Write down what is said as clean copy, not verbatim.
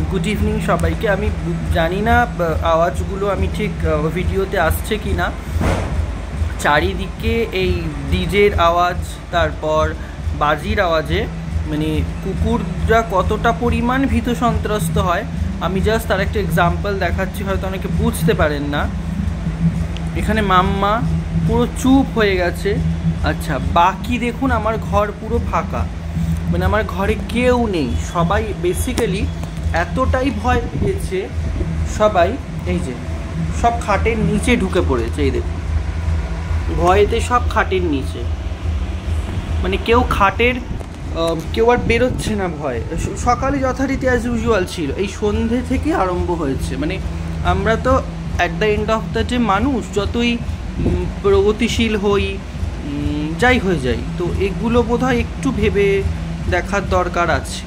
Good evening সবাইকে। আমি জানি না আওয়াজগুলো আমি ঠিক ভিডিওতে আসছে কি না। চারিদিকে এই ডিজের আওয়াজ, তারপর বাজির আওয়াজে মানে কুকুররা কতটা পরিমাণ ভীত সন্ত্রস্ত হয় আমি জাস্ট তার একটা এক্সাম্পল দেখাচ্ছি, হয়তো অনেকে বুঝতে পারেন না। এখানে মাম্মা পুরো চুপ হয়ে গেছে। আচ্ছা, বাকি দেখুন আমার ঘর পুরো ফাঁকা, মানে আমার ঘরে কেউ নেই। সবাই বেসিক্যালি এতটাই ভয় পেয়েছে, সবাই এই যে সব খাটের নিচে ঢুকে পড়েছে। এই দেখুন, ভয়েতে সব খাটের নিচে, মানে কেউ খাটের কেউ আর বেরোচ্ছে না ভয়। সকালে যথারীতি অ্যাজ ইউজুয়াল ছিল, এই সন্ধে থেকে আরম্ভ হয়েছে। মানে আমরা তো at the end of the day মানুষ, যতই প্রগতিশীল হই যাই হয়ে যাই, তো এগুলো বোধহয় একটু ভেবে দেখার দরকার আছে।